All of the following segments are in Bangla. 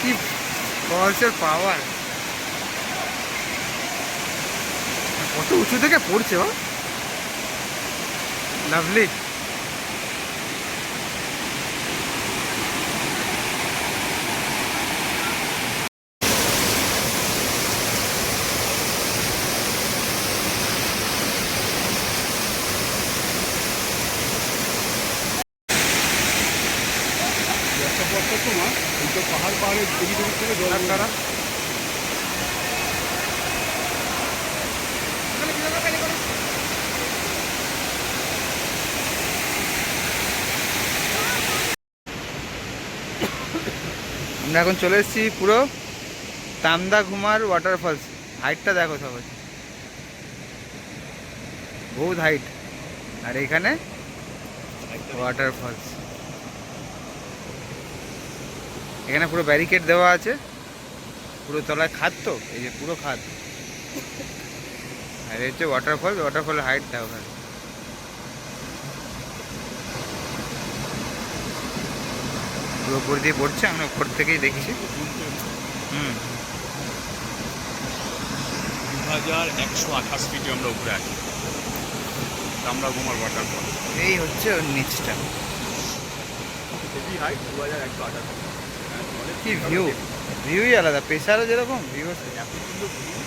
কি ফলসের পাওয়ার, কত উঁচু থেকে পড়ছে। ও লাভলি। তোমার এই তো পাহাড় পাহাড়ের দিকে থেকে জল খারাপ। আমরা এখন চলে এসেছি পুরো তামদা ঘুমার ওয়াটারফলস। হাইটটা দেখো সবাই, বহুত হাইট। আর এখানে ওয়াটারফলস, এখানে পুরো ব্যারিকেড দেওয়া আছে, পুরো তলায় খাদ, তো এই যে পুরো খাদ। আর এই হচ্ছে ওয়াটারফল, ওয়াটারফলের হাইট দেখো ওখানে পুরো উপর দিয়ে পড়ছে, আমরা উপর থেকেই দেখেছি। 2128 ফিটে আমরা উপরে আছি তামরা ঘুমার ওয়াটারফল। এই হচ্ছে ওর নিচটা। Heavy height 2128। কি ভিউ, ভিউই আলাদা, প্রেশারও যেরকম ভিউ আছে। এত সুন্দর ভিউ,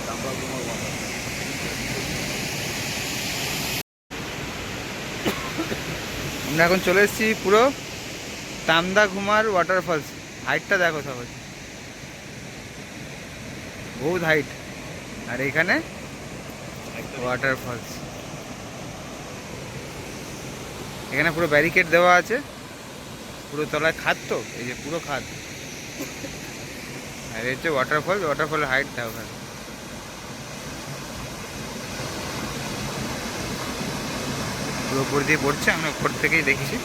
তামরা ঘুমার ওয়াটারফল। আমরা এখন চলে এসেছি পুরো তামদা ঘুমার ওয়াটারফলস। হাইটটা দেখো সবাই, বহুত হাইট। আর এখানে ওয়াটারফলস, এখানে পুরো ব্যারিকেড দেওয়া আছে, পুরো তলায় খাদ, তো এই যে পুরো খাদ। আর এই হচ্ছে ওয়াটারফল, ওয়াটারফলের হাইট দেখো ওখানে পুরো উপর দিয়ে পড়ছে, আমরা উপর থেকেই দেখেছি।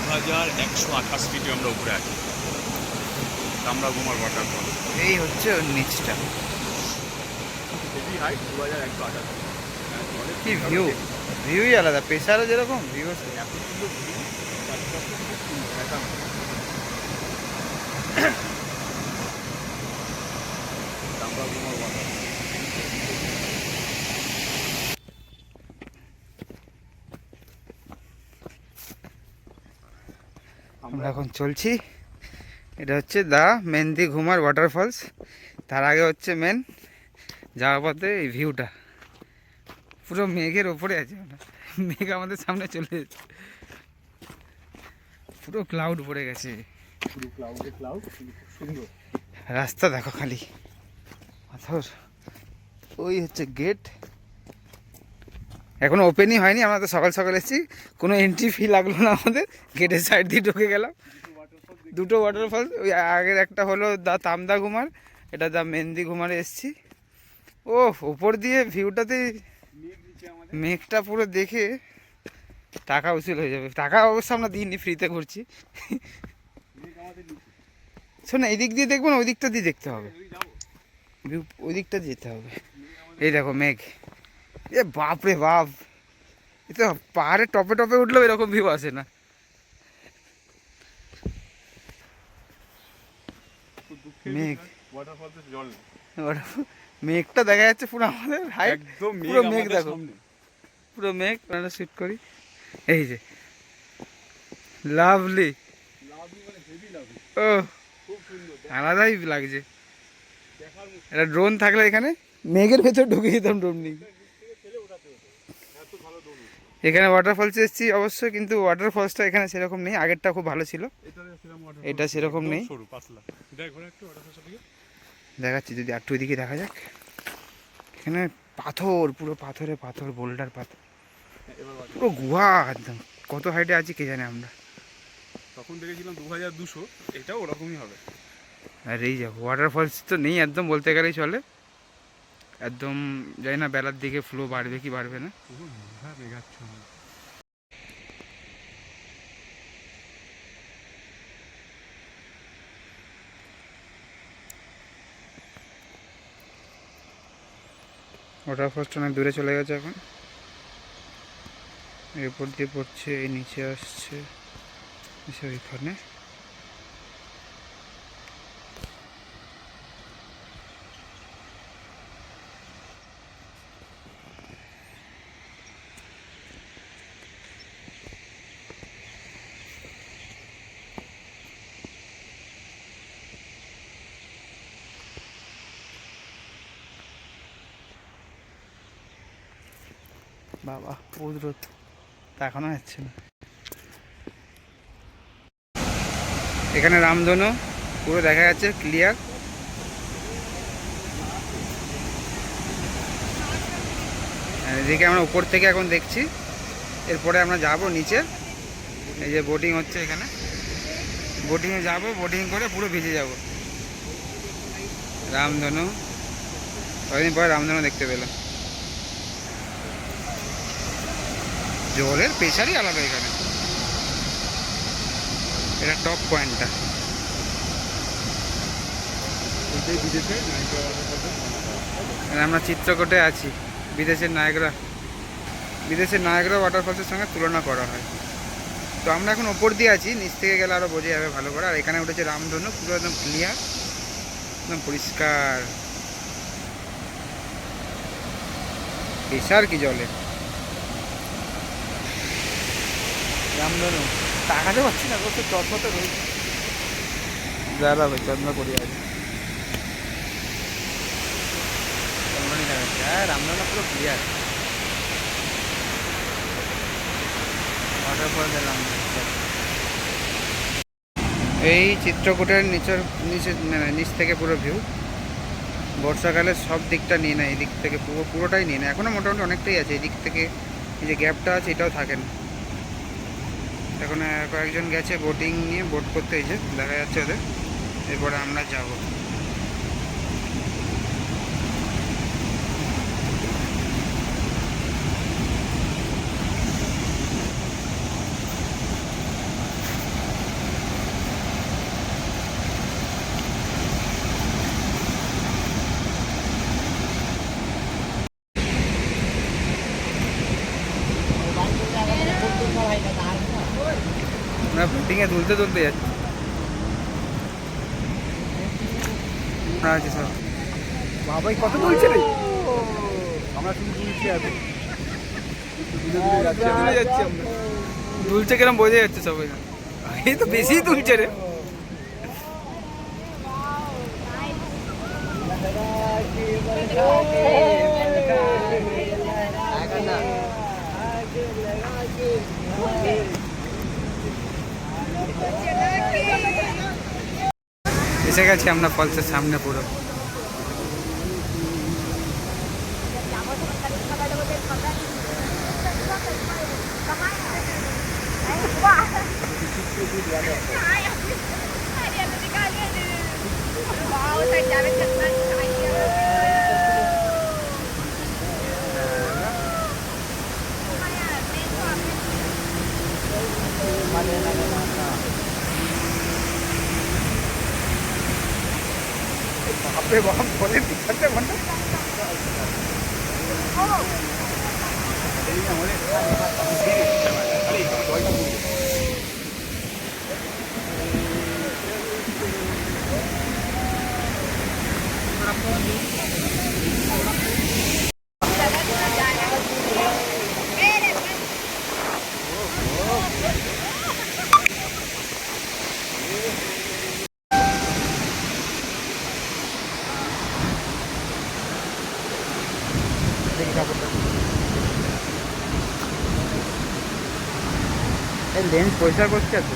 2128 ফিটে আমরা উপরে আছি তামরা ঘুমার ওয়াটারফল। এই হচ্ছে ওর নিচটা। Heavy height 2128। কি ভিউ, ভিউই আলাদা, প্রেশারও যেরকম ভিউ আছে। এত সুন্দর ভিউ, তামরা ঘুমার ওয়াটারফল। আমরা এখন চলছি, এটা হচ্ছে দা মেহেন্দি ঘুমার ওয়াটারফলস। তার আগে হচ্ছে মেন যাওয়ার পথে এই ভিউটা, পুরো মেঘের ওপরে আছে আমরা, মেঘ আমাদের সামনে চলে যাচ্ছে, পুরো ক্লাউড পড়ে গেছে। পুরো ক্লাউডে ক্লাউড, সুন্দর রাস্তা দেখো খালি পাথর। ওই হচ্ছে গেট, এখনো ওপেনই হয়নি, আমরা তো সকাল সকাল এসেছি, কোনো এন্ট্রি ফি লাগলো না আমাদের, গেটের সাইড দিয়ে ঢুকে গেলাম। দুটো ওয়াটারফল, ওই আগের একটা হলো দা তামদা ঘুমার, এটা দা মেহেন্দি ঘুমারে এসেছি। ও ওপর দিয়ে ভিউটাতে মেঘটা পুরো দেখে টাকা উসুল হয়ে যাবে। টাকা অবশ্য আমরা দিইনি, ফ্রিতে ঘুরছি। শোন, এই দিক দিয়ে দেখবো না, ওই দিকটা দিয়ে দেখতে হবে, ভিউ ওই দিকটা যেতে হবে। এই দেখো মেঘ, এ বাপ রে বাপ, এ তো পাহাড়ের টপে টপে উঠলেও এরকম ভিউ আসে না। মেঘ, মেঘটা দেখা যাচ্ছে পুরো আমাদের হাইট, একদম পুরো মেঘ দেখো, পুরো মেঘ। আমরা শুট করি, এই যে লাভলি। ও আলাদাই লাগছে, একটা ড্রোন থাকলে এখানে মেঘের ভেতর ঢুকে যেতাম ড্রোন নিয়ে। এখানে ওয়াটারফলস এসেছি অবশ্যই, কিন্তু ওয়াটারফলসটা এখানে সেরকম নেই, আগেরটা খুব ভালো ছিল, এটা সেরকম নেই। দেখাচ্ছি যদি একটু ওইদিকে দেখা যাক, এখানে পাথর, পুরো পাথরে পাথর, বোল্ডার পাথর, পুরো গুহা একদম। কত হাইটে আছি কে জানে আমরা। তখন দেখেছিলাম 2200, এটাও ওরকমই হবে। আর এই দেখো ওয়াটারফলস তো নেই একদম, বলতে গেলেই চলে একদম। জানি না বেলার দিকে ফ্লো বাড়বে কি বাড়বে না। ওয়াটারফলসটা অনেক দূরে চলে গেছে এখন, এরপর দিয়ে পড়ছে, এই নিচে আসছে, এসে ওইখানে। বাবা বহুত রোদ, তাকানো যাচ্ছে না। এখানে রামধনু পুরো দেখা যাচ্ছে ক্লিয়ার। এদিকে আমরা উপর থেকে এখন দেখছি, এরপরে আমরা যাব নিচে। এই যে বোটিং হচ্ছে এখানে, বোটিংয়ে যাব, বোটিং করে পুরো ভিজে যাব। রামধনু, কয়েকদিন পরে রামধনু দেখতে পেলাম। জলের প্রেশারই আলাদা এখানে, এটা টপ পয়েন্টটা। আমরা চিত্রকূটে আছি, বিদেশের নায়াগ্রা ওয়াটারফলসের সঙ্গে তুলনা করা হয়। তো আমরা এখন ওপর দিয়ে আছি, নিচ থেকে গেলে আরও বোঝা যাবে ভালো করে। আর এখানে উঠেছে রামধনু, পুরো একদম ক্লিয়ার, একদম পরিষ্কার, প্রেশার কি জলে। রামধনু তাকাতে পারছি না, তো চশমাতে রয়েছে, দাদা ভাই চশমা করি আছে। হ্যাঁ রামধনু পুরো ক্লিয়ার, ওয়াটারফল রামধনু। এই চিত্রকূটের নিচ থেকে পুরো ভিউ। বর্ষাকালে সব দিকটা নিয়ে নেয়, এই দিক থেকে পুরোটাই নিয়ে নেয়। এখনও মোটামুটি অনেকটাই আছে, এই দিক থেকে এই যে গ্যাপটা আছে এটাও থাকে না। এখন কয়েকজন গেছে বোটিং নিয়ে, বোট করতে, এই যে দেখা যাচ্ছে ওদের। এরপরে আমরা যাব। আমরা বোটিংয়ে তুলতে যাচ্ছি। আছে সব বাবাই কত তুলছে রে, আমরা শুধু তুলছি এখন, যাচ্ছি আমরা। তুলছে কিরম বোঝা যাচ্ছে সবাই, এই তো বেশি তুলছে রে। এসে গেছি আমরা ফলসের সামনে পুরো। বাপরে বাপ, বলে দিচ্ছে ঘন্টা। এই লেন্স পরিষ্কার করছে তো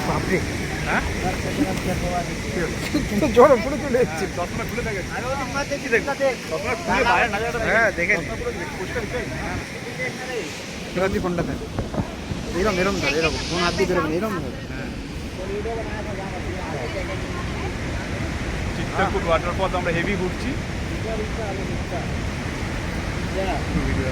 বাপরে, হ্যাঁ জোর পুরো চলে এসেছে। হ্যাঁ দেখে কোনটা থাকে, এরম এরম ধর, এরকম কোন হাত দিয়ে বেরোবে, এরম ধর। হ্যাঁ চিত্রকূট ওয়াটারফল আমরা হেভি ঘুরছি। ভিডিও